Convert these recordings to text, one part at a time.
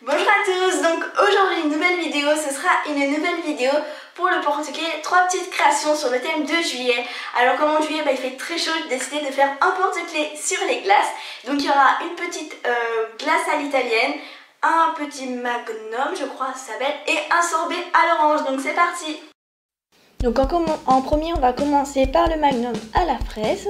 Bonjour à tous, donc aujourd'hui une nouvelle vidéo, ce sera une nouvelle vidéo pour le porte-clés, 3 petites créations sur le thème de juillet. Alors comme en juillet il fait très chaud, j'ai décidé de faire un porte-clés sur les glaces. Donc il y aura une petite glace à l'italienne, un petit magnum je crois ça s'appelle, et un sorbet à l'orange, donc c'est parti. Donc en premier on va commencer par le magnum à la fraise.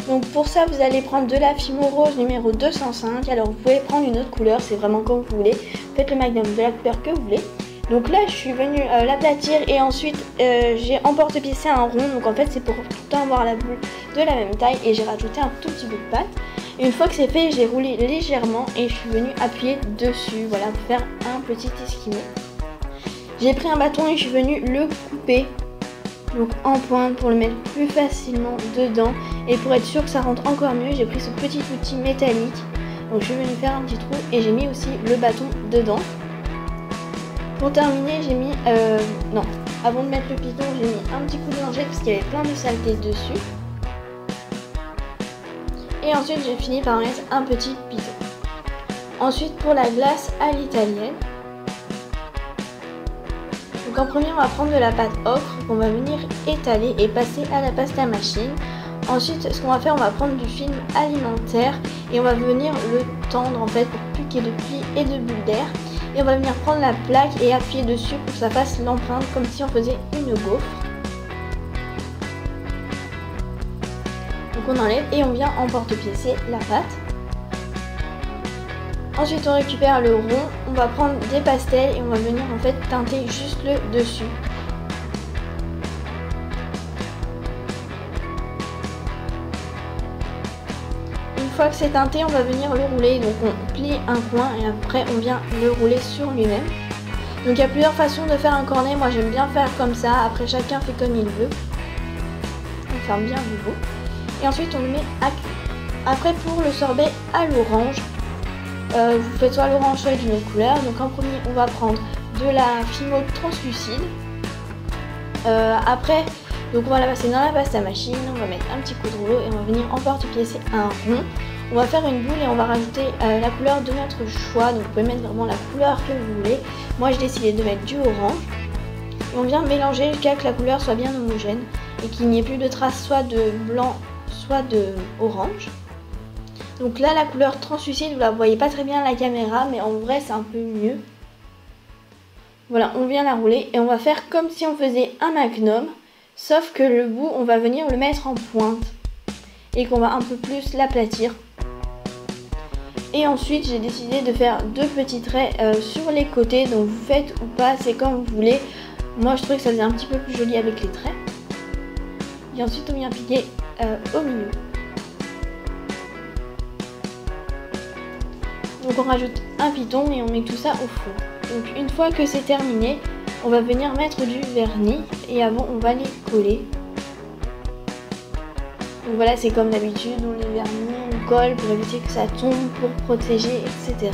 Donc pour ça vous allez prendre de la Fimo Rose numéro 205, alors vous pouvez prendre une autre couleur, c'est vraiment comme vous voulez, faites le magnum de la couleur que vous voulez. Donc là je suis venue l'aplatir et ensuite j'ai emporte-piécé un rond, donc en fait c'est pour tout le temps avoir la boule de la même taille et j'ai rajouté un tout petit bout de pâte. Et une fois que c'est fait, j'ai roulé légèrement et je suis venue appuyer dessus, voilà, pour faire un petit esquimau. J'ai pris un bâton et je suis venue le couper. Donc en pointe pour le mettre plus facilement dedans, et pour être sûr que ça rentre encore mieux, j'ai pris ce petit outil métallique. Donc je suis venue faire un petit trou et j'ai mis aussi le bâton dedans. Pour terminer j'ai mis, avant de mettre le piton j'ai mis un petit coup de lingette parce qu'il y avait plein de saleté dessus. Et ensuite j'ai fini par mettre un petit piton. Ensuite pour la glace à l'italienne. Donc en premier on va prendre de la pâte ocre qu'on va venir étaler et passer à la pasta machine. Ensuite ce qu'on va faire, on va prendre du film alimentaire et on va venir le tendre en fait pour plus qu'il y ait de plis et de bulles d'air. Et on va venir prendre la plaque et appuyer dessus pour que ça fasse l'empreinte comme si on faisait une gaufre. Donc on enlève et on vient emporte-piécer la pâte. Ensuite on récupère le rond, on va prendre des pastels et on va venir en fait teinter juste le dessus. Une fois que c'est teinté, on va venir le rouler, donc on plie un coin et après on vient le rouler sur lui-même. Donc il y a plusieurs façons de faire un cornet, moi j'aime bien faire comme ça, après chacun fait comme il veut. On ferme bien le bout. Et ensuite on le met à cuire. Après pour le sorbet à l'orange, vous faites soit l'orange soit d'une autre couleur. Donc en premier on va prendre de la Fimo translucide. Après donc on va la passer dans la pasta machine, on va mettre un petit coup de rouleau et on va venir emporte-piécer un rond. On va faire une boule et on va rajouter la couleur de notre choix. Donc vous pouvez mettre vraiment la couleur que vous voulez. Moi j'ai décidé de mettre du orange. Et on vient mélanger jusqu'à ce que la couleur soit bien homogène et qu'il n'y ait plus de traces soit de blanc soit de orange. Donc là la couleur translucide, vous la voyez pas très bien à la caméra, mais en vrai c'est un peu mieux. Voilà, on vient la rouler et on va faire comme si on faisait un magnum, sauf que le bout on va venir le mettre en pointe et qu'on va un peu plus l'aplatir. Et ensuite j'ai décidé de faire deux petits traits sur les côtés, donc vous faites ou pas, c'est comme vous voulez. Moi je trouvais que ça faisait un petit peu plus joli avec les traits. Et ensuite on vient piquer au milieu. Donc on rajoute un piton et on met tout ça au four. Donc une fois que c'est terminé, on va venir mettre du vernis et avant on va les coller. Donc voilà, c'est comme d'habitude, on les vernis, on colle pour éviter que ça tombe, pour protéger, etc.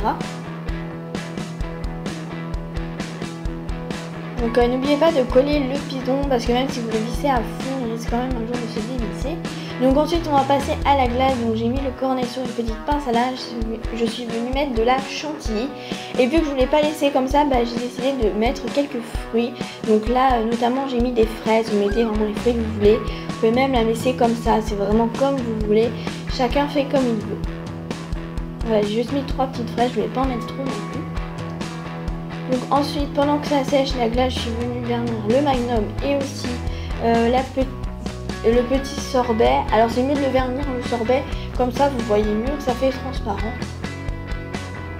Donc n'oubliez pas de coller le piton parce que même si vous le vissez à fond, il risque quand même un jour de se dévisser. Donc ensuite on va passer à la glace, donc j'ai mis le cornet sur une petite pince à linge, je suis venue mettre de la chantilly. Et vu que je voulais pas laisser comme ça, j'ai décidé de mettre quelques fruits. Donc là notamment j'ai mis des fraises, vous mettez vraiment les fruits que vous voulez. Vous pouvez même la laisser comme ça, c'est vraiment comme vous voulez, chacun fait comme il veut. Voilà, j'ai juste mis 3 petites fraises, je voulais pas en mettre trop non plus. Donc ensuite pendant que ça sèche la glace, je suis venue vernir le magnum et aussi le petit sorbet. Alors c'est mieux de le vernir le sorbet, comme ça vous voyez mieux que ça fait transparent.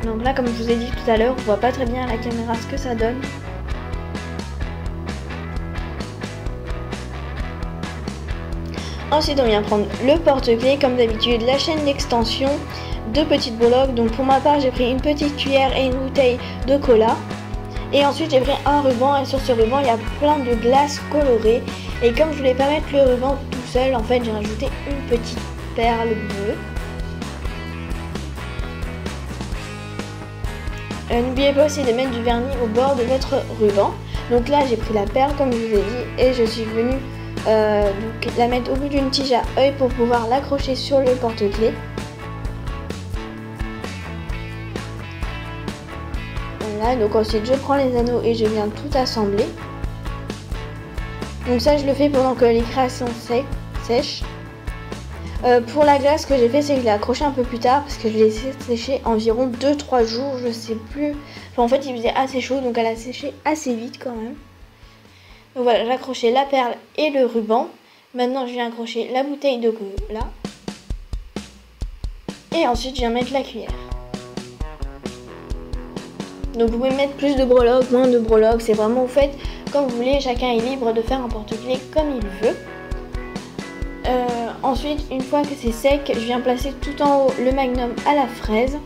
Donc là comme je vous ai dit tout à l'heure, on voit pas très bien à la caméra ce que ça donne. Ensuite on vient prendre le porte-clés, comme d'habitude la chaîne d'extension, 2 petites breloques. Donc pour ma part j'ai pris une petite cuillère et une bouteille de cola. Et ensuite j'ai pris un ruban et sur ce ruban il y a plein de glaces colorées. Et comme je voulais pas mettre le ruban tout seul, en fait j'ai rajouté une petite perle bleue. N'oubliez pas aussi de mettre du vernis au bord de votre ruban. Donc là j'ai pris la perle comme je vous ai dit et je suis venue donc la mettre au bout d'une tige à œil pour pouvoir l'accrocher sur le porte-clés. Voilà, donc ensuite je prends les anneaux et je viens tout assembler. Donc ça je le fais pendant que les créations sèchent. Pour la glace, ce que j'ai fait, c'est que je l'ai accroché un peu plus tard parce que je l'ai laissé sécher environ 2-3 jours, je sais plus. Enfin, en fait, il faisait assez chaud, donc elle a séché assez vite quand même. Donc voilà, j'ai accroché la perle et le ruban. Maintenant, je viens accrocher la bouteille de cola. Et ensuite, je viens mettre la cuillère. Donc vous pouvez mettre plus de breloques, moins de breloques, c'est vraiment vous faites comme vous voulez, chacun est libre de faire un porte-clés comme il veut. Ensuite, une fois que c'est sec, je viens placer tout en haut le magnum à la fraise.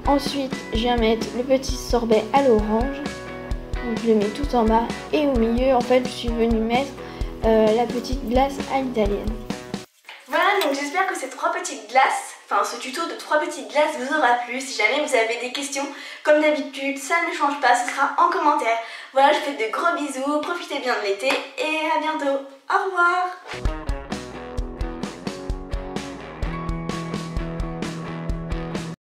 Ensuite, je viens mettre le petit sorbet à l'orange. Donc je le mets tout en bas et au milieu, en fait, je suis venue mettre la petite glace à l'italienne. Voilà, donc j'espère que ces 3 petites glaces, enfin ce tuto de 3 petites glaces vous aura plu. Si jamais vous avez des questions, comme d'habitude, ça ne change pas, ce sera en commentaire. Voilà, je vous fais de gros bisous, profitez bien de l'été et à bientôt. Au revoir.